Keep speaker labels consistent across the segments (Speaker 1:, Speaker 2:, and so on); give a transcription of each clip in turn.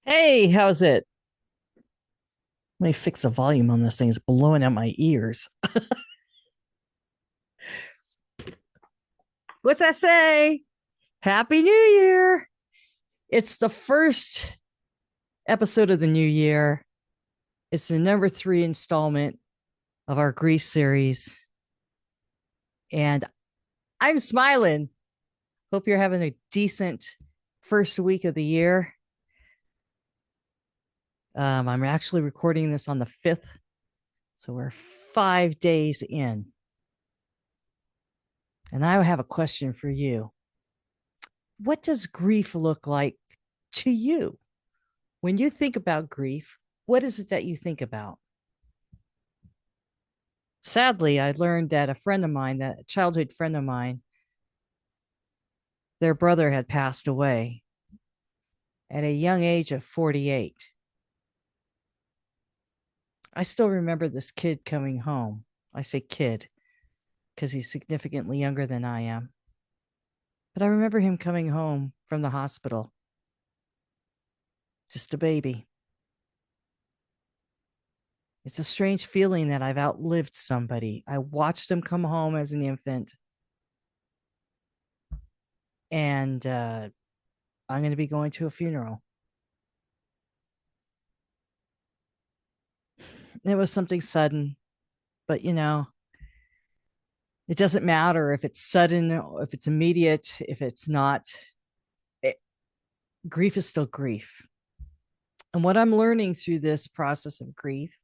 Speaker 1: Hey, how's it? Let me fix the volume on this thing. It's blowing out my ears. What's that say? Happy New Year. It's the first episode of the new year. It's the number three installment of our grief series. And I'm smiling. Hope you're having a decent first week of the year. I'm actually recording this on the 5th. So we're 5 days in. And I have a question for you. What does grief look like to you? When you think about grief, what is it that you think about? Sadly, I learned that a friend of mine, that a childhood friend of mine, their brother had passed away at a young age of 48. I still remember this kid coming home. I say kid because he's significantly younger than I am. But I remember him coming home from the hospital, just a baby. It's a strange feeling that I've outlived somebody. I watched him come home as an infant, and I'm going to be going to a funeral. It was something sudden, but it doesn't matter if it's sudden, or if it's immediate, if it's not. It, Grief is still grief. And what I'm learning through this process of grief,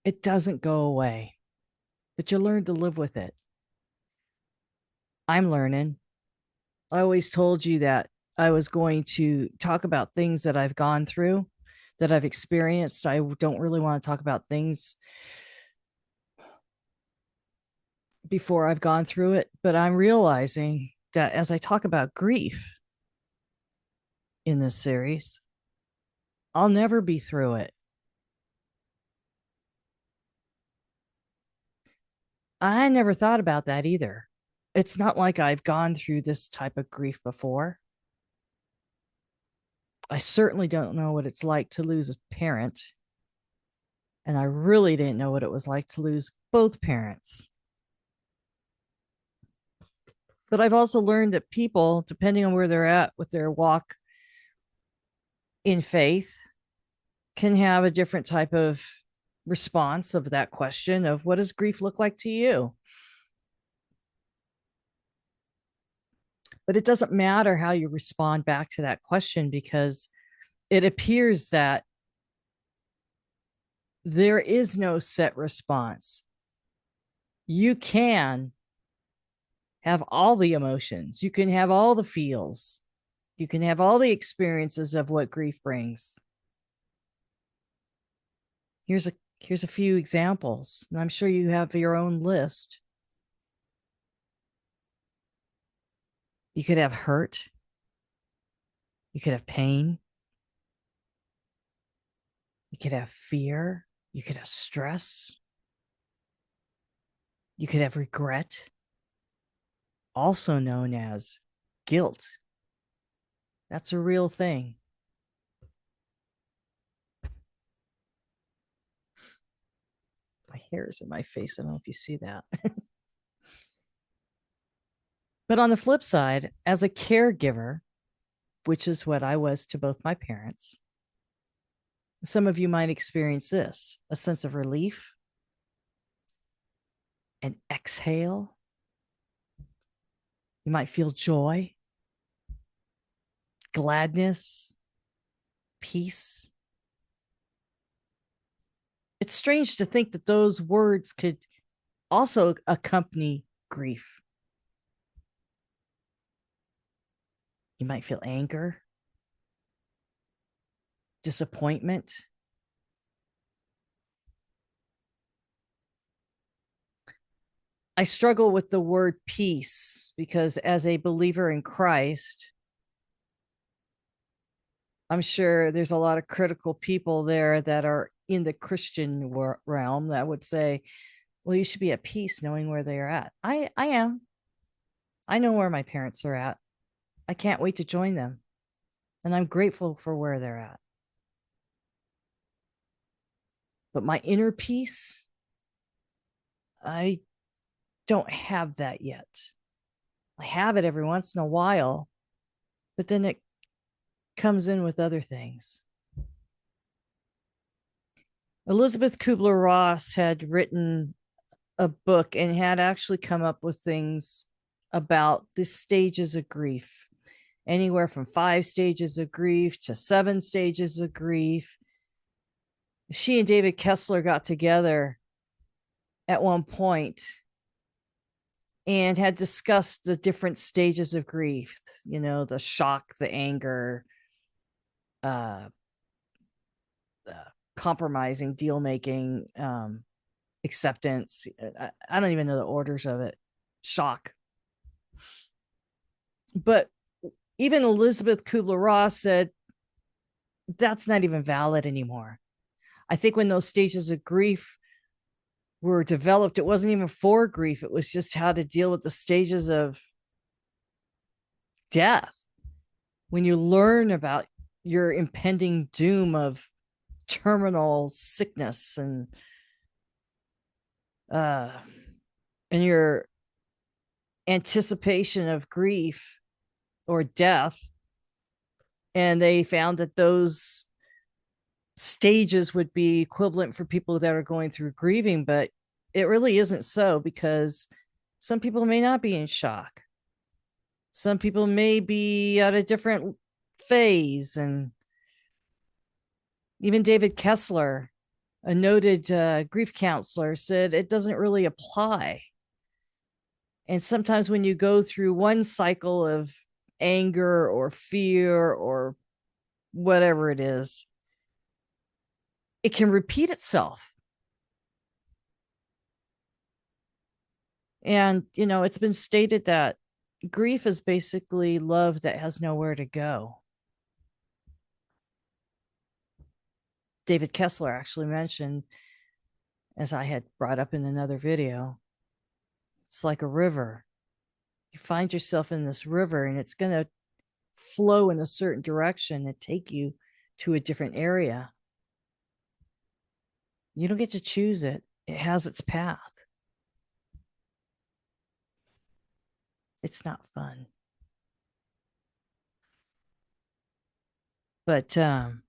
Speaker 1: it doesn't go away, but you learn to live with it. I'm learning. I always told you that I was going to talk about things that I've gone through, that I've experienced. I don't really want to talk about things before I've gone through it, but I'm realizing that as I talk about grief in this series, I'll never be through it. I never thought about that either. It's not like I've gone through this type of grief before. I certainly don't know what it's like to lose a parent. And I really didn't know what it was like to lose both parents. But I've also learned that people, depending on where they're at with their walk in faith, can have a different type of response of that question of what does grief look like to you? But it doesn't matter how you respond back to that question because it appears that there is no set response. You can have all the emotions, you can have all the feels, you can have all the experiences of what grief brings. Here's a here's a few examples, and I'm sure you have your own list. You could have hurt, you could have pain, you could have fear, you could have stress, you could have regret, also known as guilt. That's a real thing. My hair is in my face. I don't know if you see that. But on the flip side, as a caregiver, which is what I was to both my parents, some of you might experience this: a sense of relief, an exhale. You might feel joy, gladness, peace. It's strange to think that those words could also accompany grief. You might feel anger, disappointment. I struggle with the word peace because, as a believer in Christ, I'm sure there's a lot of critical people there that are in the Christian realm that would say, well, you should be at peace knowing where they're at. I am. I know where my parents are at. I can't wait to join them. And I'm grateful for where they're at. But my inner peace, I don't have that yet. I have it every once in a while, but then it comes in with other things. Elizabeth Kubler-Ross had written a book and had actually come up with things about the stages of grief, anywhere from 5 stages of grief to 7 stages of grief. She and David Kessler got together at one point and had discussed the different stages of grief, the shock, the anger, uh, compromising, deal making, acceptance. I don't even know the orders of it. Shock. But even Elizabeth Kubler-Ross said that's not even valid anymore. I think when those stages of grief were developed, it wasn't even for grief. It was just how to deal with the stages of death. When you learn about your impending doom of terminal sickness uh and your anticipation of grief or death, and they found that those stages would be equivalent for people that are going through grieving, but it really isn't so, because some people may not be in shock. Some people may be at a different phase. And even David Kessler, a noted grief counselor, said it doesn't really apply. And sometimes when you go through one cycle of anger or fear or whatever it is, it can repeat itself. And, it's been stated that grief is basically love that has nowhere to go. David Kessler actually mentioned, as I had brought up in another video, it's like a river. You find yourself in this river and it's going to flow in a certain direction and take you to a different area. You don't get to choose it. It has its path. It's not fun. But I've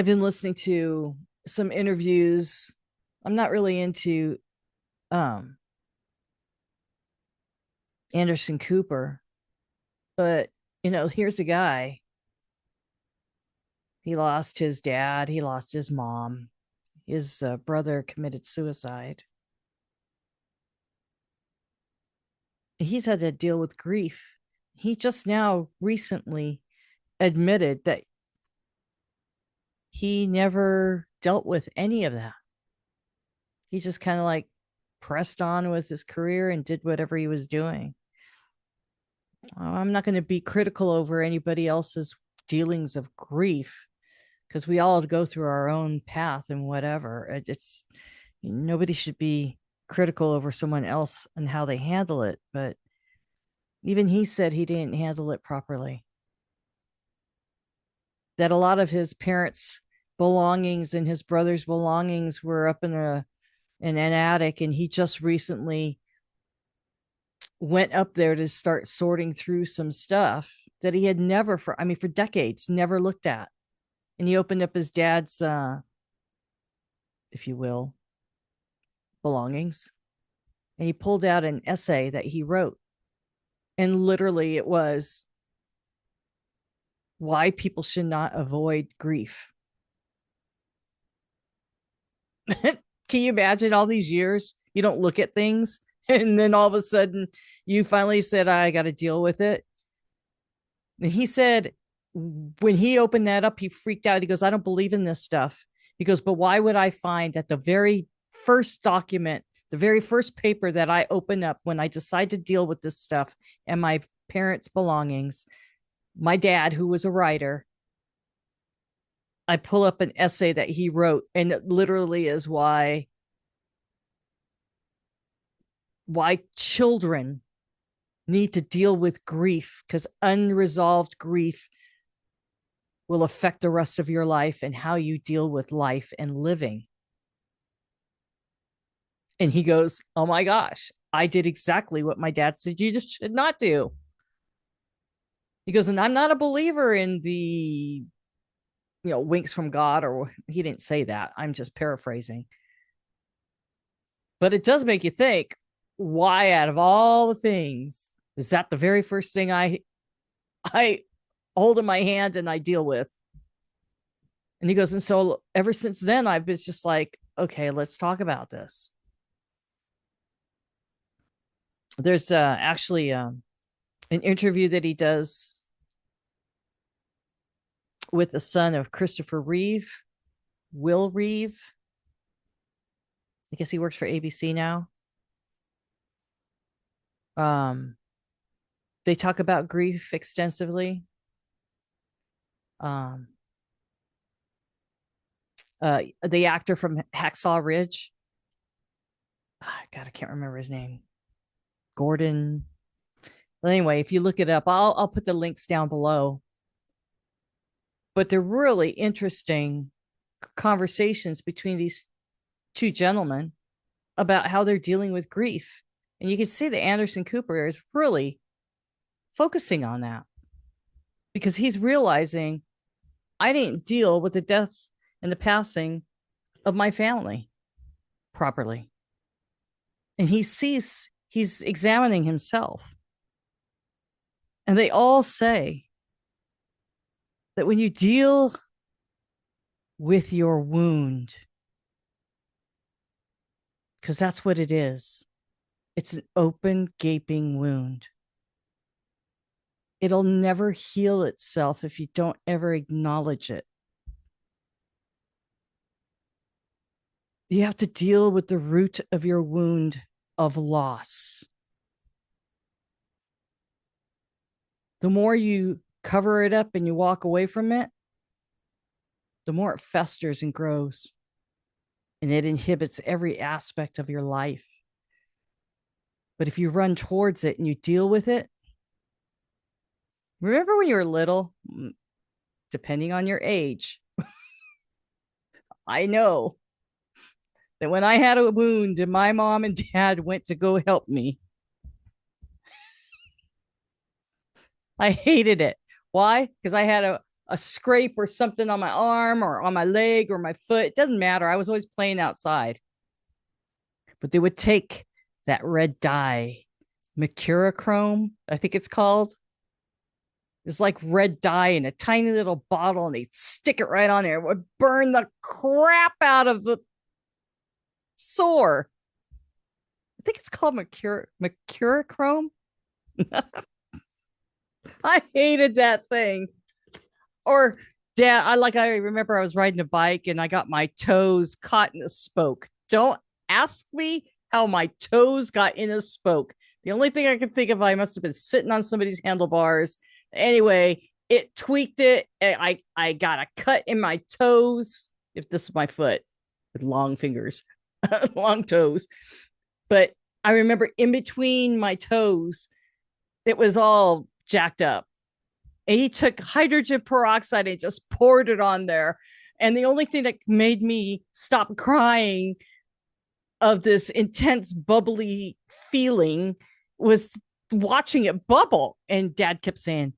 Speaker 1: been listening to some interviews. I'm not really into Anderson Cooper, but here's a guy. He lost his dad, he lost his mom, his brother committed suicide. He's had to deal with grief. He just now recently admitted that he never dealt with any of that. He just kind of like pressed on with his career and did whatever he was doing. I'm not going to be critical over anybody else's dealings of grief, because we all go through our own path and whatever. It's nobody should be critical over someone else and how they handle it. But even he said he didn't handle it properly. That a lot of his parents' belongings and his brother's belongings were up in an attic, and he just recently went up there to start sorting through some stuff that he had never, for decades, never looked at. And he opened up his dad's, if you will, belongings, and he pulled out an essay that he wrote. And literally it was why people should not avoid grief. Can you imagine all these years you don't look at things, and then all of a sudden you finally said, I got to deal with it? And he said when he opened that up, he freaked out. He goes, I don't believe in this stuff. He goes, but why would I find that the very first document, the very first paper that I open up when I decide to deal with this stuff and my parents' belongings, my dad, who was a writer, I pull up an essay that he wrote, and it literally is why why children need to deal with grief, because unresolved grief will affect the rest of your life and how you deal with life and living. And he goes, oh my gosh, I did exactly what my dad said you just should not do. He goes, and I'm not a believer in the, winks from God, or he didn't say that. I'm just paraphrasing. But it does make you think, why out of all the things is that the very first thing I hold in my hand and I deal with? And he goes, and so ever since then, I've been just like, okay, let's talk about this. There's actually an interview that he does with the son of Christopher Reeve, Will Reeve. I guess he works for ABC now. Um, they talk about grief extensively. Um, the actor from Hacksaw Ridge, God, I can't remember his name. Gordon. Well, anyway, if you look it up, I'll put the links down below. But they're really interesting conversations between these two gentlemen about how they're dealing with grief. And you can see that Anderson Cooper is really focusing on that because he's realizing I didn't deal with the death and the passing of my family properly. And he's examining himself. And they all say that when you deal with your wound, because that's what it is, it's an open, gaping wound. It'll never heal itself if you don't ever acknowledge it. You have to deal with the root of your wound of loss. The more you cover it up and you walk away from it, the more it festers and grows. And it inhibits every aspect of your life. But if you run towards it and you deal with it, remember when you were little, depending on your age, I know that when I had a wound and my mom and dad went to go help me, I hated it. Why? Because I had a scrape or something on my arm or on my leg or my foot. It doesn't matter. I was always playing outside. But they would take that red dye, mercurochrome, I think it's called. It's like red dye in a tiny little bottle, and they'd stick it right on there. It would burn the crap out of the sore. I think it's called mercurochrome. I hated that thing. Or dad, I remember I was riding a bike and I got my toes caught in a spoke. Don't ask me how my toes got in a spoke. The only thing I can think of, I must have been sitting on somebody's handlebars. Anyway, it tweaked it. I got a cut in my toes. If this is my foot with long fingers, long toes. But I remember in between my toes, it was all jacked up. And he took hydrogen peroxide and just poured it on there. And the only thing that made me stop crying of this intense bubbly feeling was watching it bubble. And dad kept saying,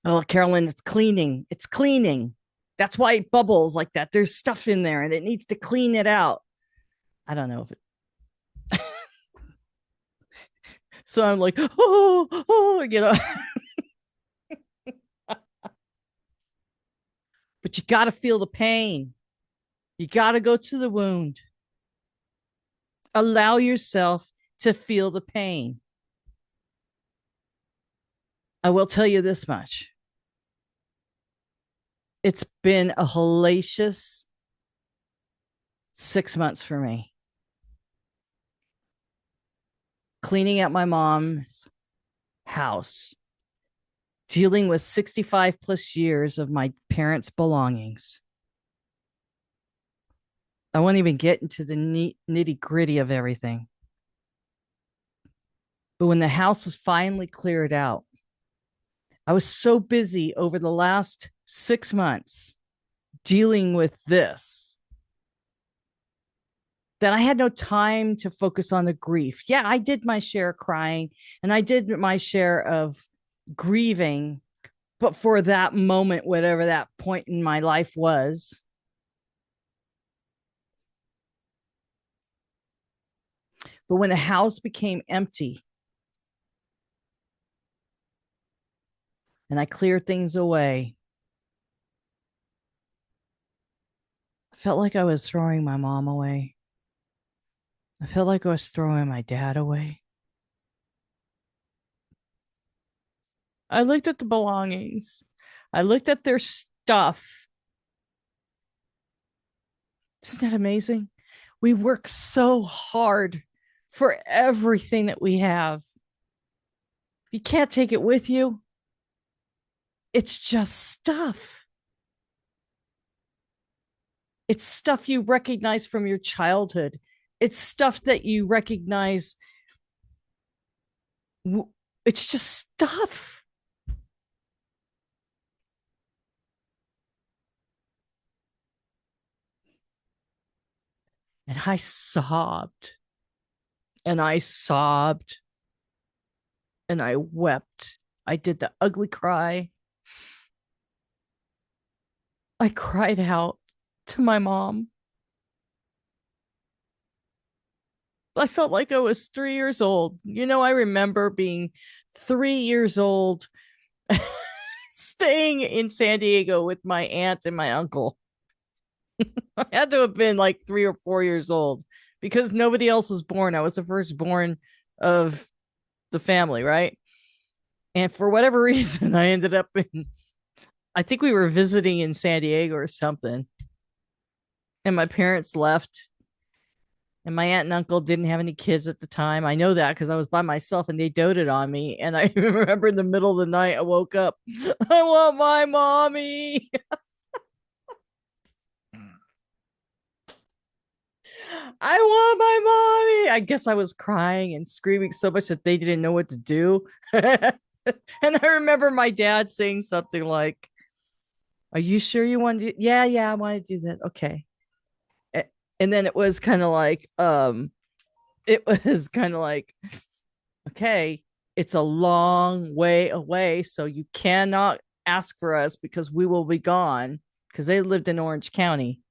Speaker 1: oh, Carolyn, it's cleaning. It's cleaning. That's why it bubbles like that. There's stuff in there and it needs to clean it out. I don't know if it. So I'm like, oh. But you got to feel the pain. You got to go to the wound. Allow yourself to feel the pain. I will tell you this much. It's been a hellacious 6 months for me. Cleaning out my mom's house, dealing with 65 plus years of my parents' belongings. I won't even get into the nitty gritty of everything. But when the house was finally cleared out, I was so busy over the last 6 months dealing with this that I had no time to focus on the grief. Yeah, I did my share of crying and I did my share of grieving, but for that moment, whatever that point in my life was. But when the house became empty and I cleared things away, I felt like I was throwing my mom away. I felt like I was throwing my dad away. I looked at the belongings. I looked at their stuff. Isn't that amazing? We work so hard for everything that we have. You can't take it with you. It's just stuff. It's stuff you recognize from your childhood. It's stuff that you recognize. It's just stuff. And I sobbed and I sobbed and I wept. I did the ugly cry. I cried out to my mom. I felt like I was 3 years old. I remember being 3 years old, staying in San Diego with my aunt and my uncle. I had to have been like 3 or 4 years old because nobody else was born. I was the firstborn of the family, right? And for whatever reason, I ended up I think we were visiting in San Diego or something. And my parents left. And my aunt and uncle didn't have any kids at the time. I know that because I was by myself and they doted on me. And I remember in the middle of the night, I woke up, I want my mommy. I want my mommy. I guess I was crying and screaming so much that they didn't know what to do. And I remember my dad saying something like, are you sure you want to yeah, I want to do that. Okay. And then it was kind of like, okay, it's a long way away. So you cannot ask for us because we will be gone because they lived in Orange County.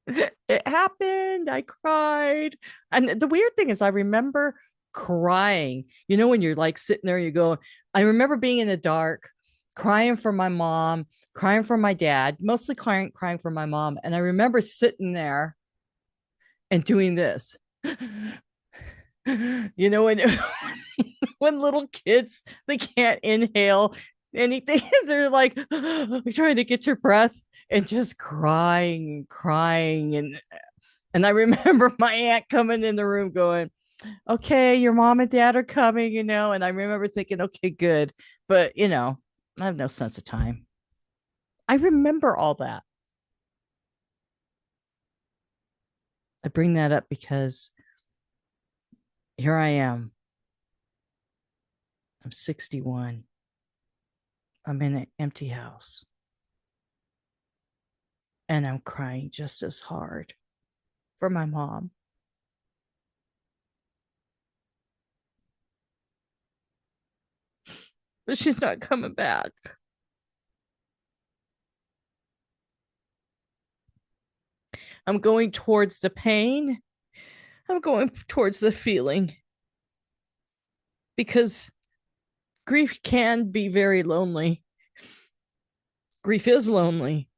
Speaker 1: It happened. I cried. And the weird thing is, I remember crying. When you're like sitting there, you go, I remember being in the dark, crying for my mom, crying for my dad, mostly crying for my mom. And I remember sitting there and doing this. When when little kids they can't inhale anything, they're like trying to get your breath and just crying. And I remember my aunt coming in the room going, okay, your mom and dad are coming. And I remember thinking, okay, good. But I have no sense of time. I remember all that. I bring that up because here I am. I'm 61. I'm in an empty house. And I'm crying just as hard for my mom. But she's not coming back. I'm going towards the pain. I'm going towards the feeling because grief can be very lonely. Grief is lonely,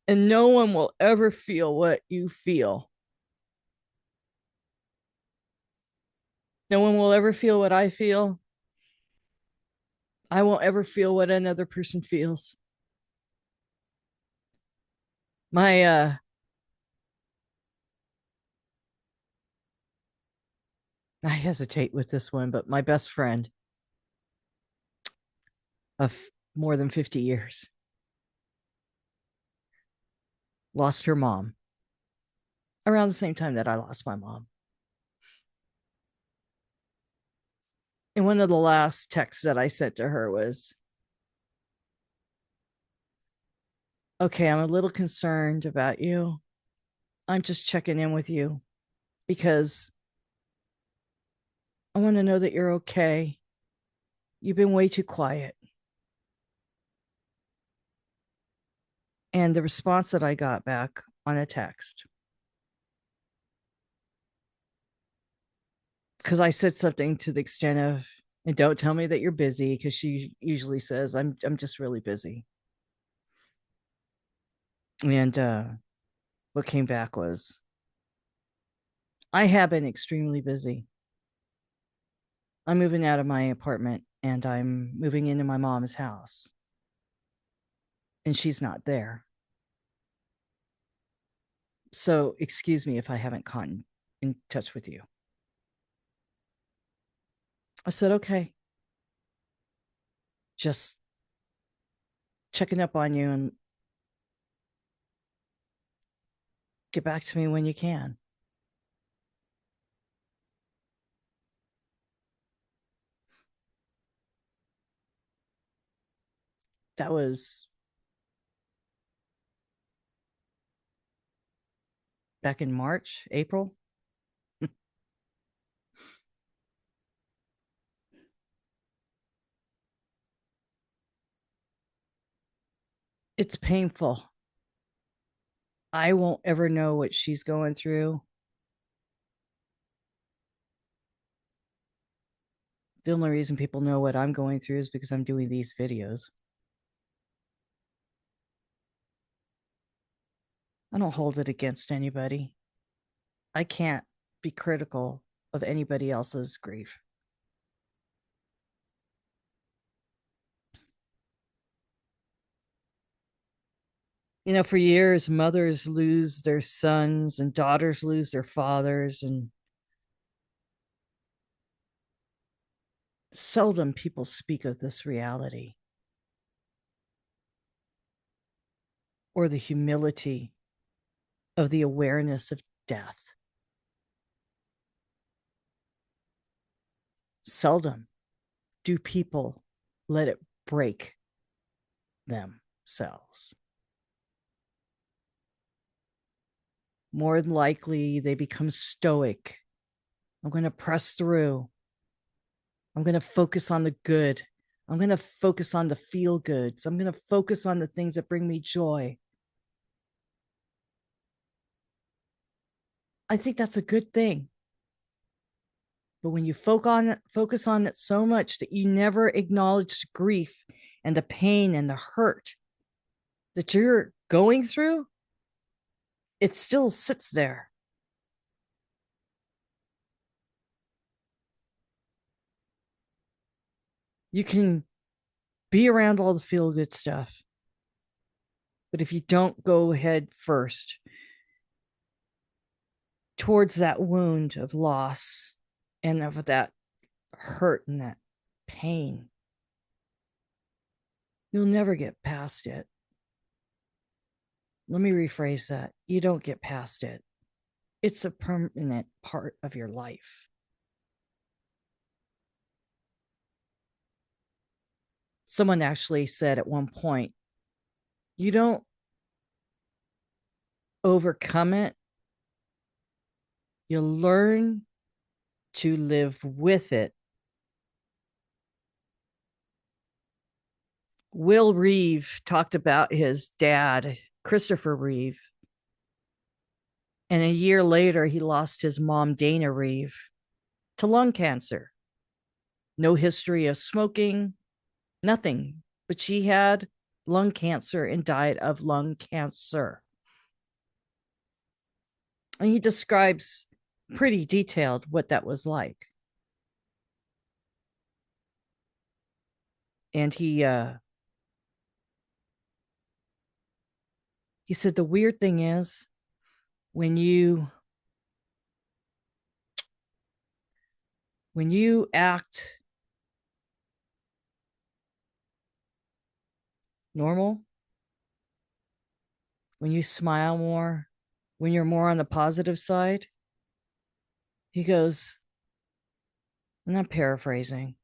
Speaker 1: and no one will ever feel what you feel. No one will ever feel what I feel. I won't ever feel what another person feels. My I hesitate with this one, but my best friend of more than 50 years lost her mom around the same time that I lost my mom. And one of the last texts that I sent to her was, okay, I'm a little concerned about you. I'm just checking in with you because I want to know that you're okay. You've been way too quiet. And the response that I got back on a text, because I said something to the extent of, and don't tell me that you're busy, because she usually says, I'm just really busy. And what came back was, I have been extremely busy. I'm moving out of my apartment and I'm moving into my mom's house. And she's not there. So excuse me if I haven't gotten in touch with you. I said, okay, just checking up on you and get back to me when you can. That was back in March, April. It's painful. I won't ever know what she's going through. The only reason people know what I'm going through is because I'm doing these videos. I don't hold it against anybody. I can't be critical of anybody else's grief. You know, for years, mothers lose their sons and daughters lose their fathers, and seldom people speak of this reality or the humility of the awareness of death. Seldom do people let it break themselves. More than likely, they become stoic. I'm going to press through. I'm going to focus on the good. I'm going to focus on the feel goods. I'm going to focus on the things that bring me joy. I think that's a good thing. But when you focus on it so much that you never acknowledge the grief and the pain and the hurt that you're going through, it still sits there. You can be around all the feel good stuff, but if you don't go head first towards that wound of loss and of that hurt and that pain, you'll never get past it. Let me rephrase that. You don't get past it. It's a permanent part of your life. Someone actually said at one point, you don't overcome it, you learn to live with it. Will Reeve talked about his dad, Christopher Reeve, and a year later, he lost his mom, Dana Reeve, to lung cancer. No history of smoking, nothing, but she had lung cancer and died of lung cancer. And he describes pretty detailed what that was like. And he said the weird thing is when you act normal, when you smile more, when you're more on the positive side, he goes, and I'm paraphrasing,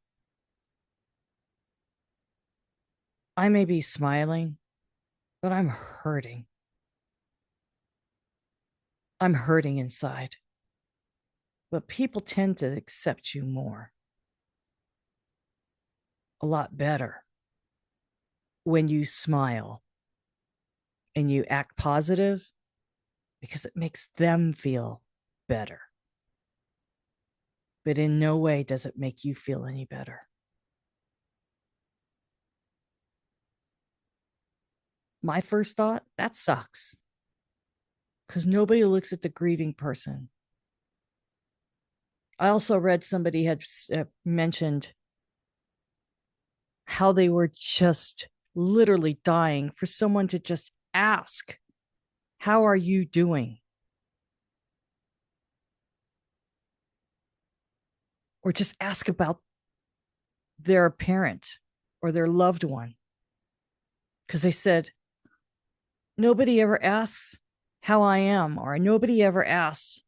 Speaker 1: I may be smiling, but I'm hurting. I'm hurting inside. But people tend to accept you more, a lot better when you smile and you act positive because it makes them feel better. But in no way does it make you feel any better. My first thought, that sucks because nobody looks at the grieving person. I also read somebody had mentioned how they were just literally dying for someone to just ask, how are you doing? Or just ask about their parent or their loved one. Because they said, nobody ever asks how I am, or nobody ever asks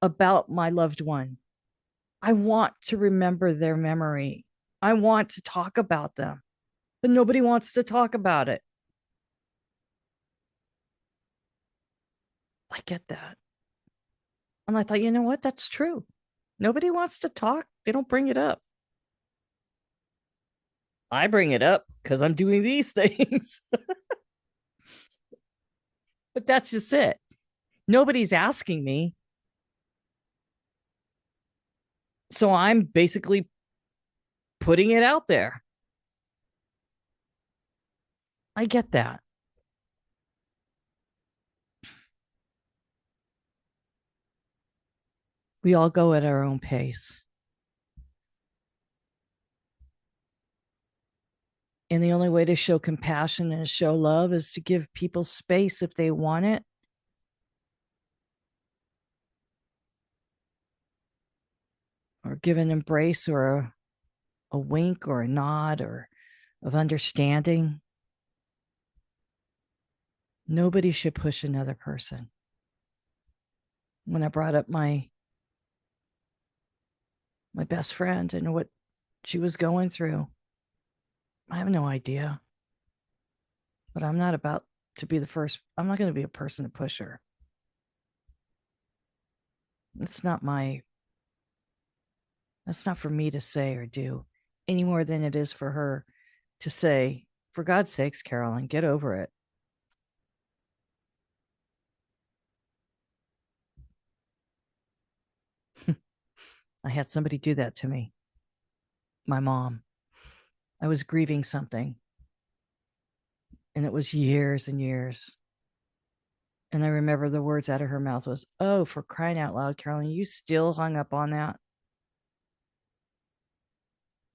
Speaker 1: about my loved one. I want to remember their memory. I want to talk about them, but nobody wants to talk about it. I get that. And I thought, you know what? That's true. Nobody wants to talk. They don't bring it up. I bring it up because I'm doing these things. But that's just it. Nobody's asking me. So I'm basically putting it out there. I get that. We all go at our own pace. And the only way to show compassion and show love is to give people space if they want it. Or give an embrace or a wink or a nod or of understanding. Nobody should push another person. When I brought up my best friend and what she was going through, I have no idea. But I'm not about to be the first. I'm not going to be a person to push her. It's not my, that's not for me to say or do any more than it is for her to say, for God's sakes, Carolyn, get over it. I had somebody do that to me. My mom. I was grieving something. And it was years and years. And I remember the words out of her mouth was, oh, for crying out loud, Carolyn, you still hung up on that.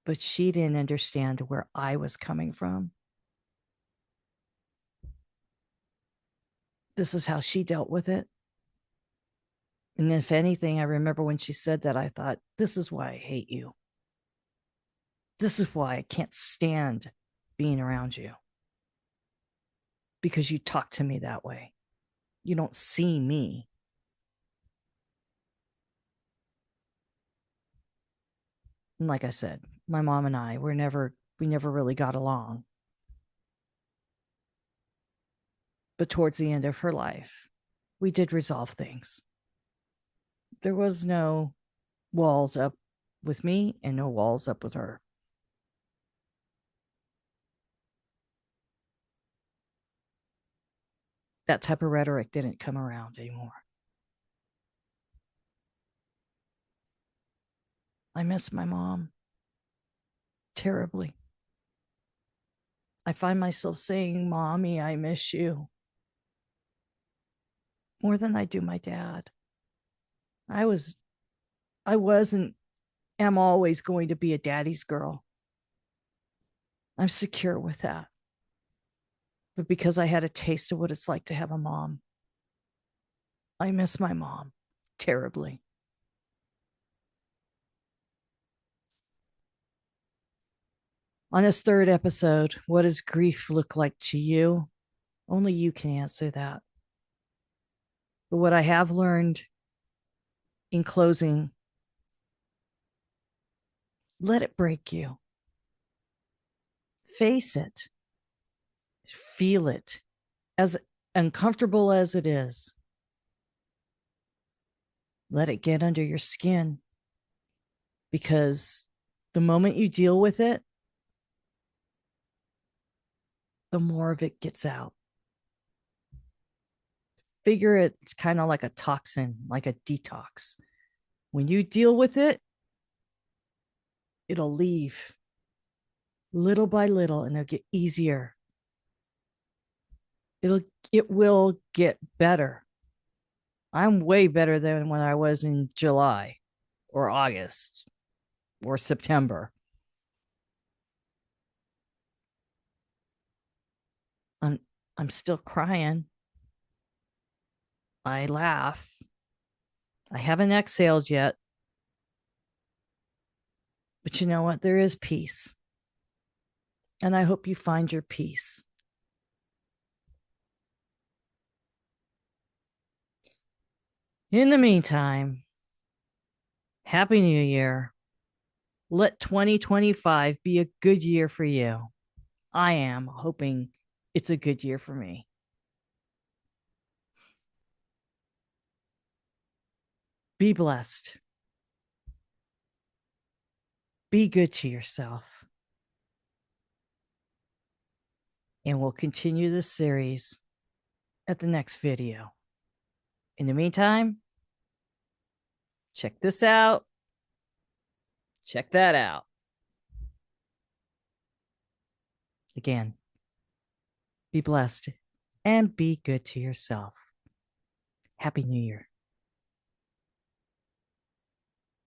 Speaker 1: But she didn't understand where I was coming from. This is how she dealt with it. And if anything, I remember when she said that, I thought, this is why I hate you. This is why I can't stand being around you. Because you talk to me that way. You don't see me. And like I said, my mom and I we never really got along. But towards the end of her life, we did resolve things. There was no walls up with me and no walls up with her. That type of rhetoric didn't come around anymore. I miss my mom terribly. I find myself saying, Mommy, I miss you more than I do my dad. I was, I wasn't, am always going to be a daddy's girl. I'm secure with that. But because I had a taste of what it's like to have a mom, I miss my mom terribly. On this third episode, what does grief look like to you? Only you can answer that. But what I have learned in closing, let it break you. Face it, feel it, as uncomfortable as it is. Let it get under your skin, because the moment you deal with it, the more of it gets out. Figure it's kind of like a toxin, like a detox. When you deal with it, it'll leave little by little and it'll get easier. It will get better. I'm way better than when I was in July or August or September. I'm I'm still crying. I laugh. I haven't exhaled yet. But you know what? There is peace. And I hope you find your peace. In the meantime, Happy New Year. Let 2025 be a good year for you. I am hoping it's a good year for me. Be blessed. Be good to yourself. And we'll continue this series at the next video. In the meantime, check this out. Check that out. Again, be blessed and be good to yourself. Happy New Year.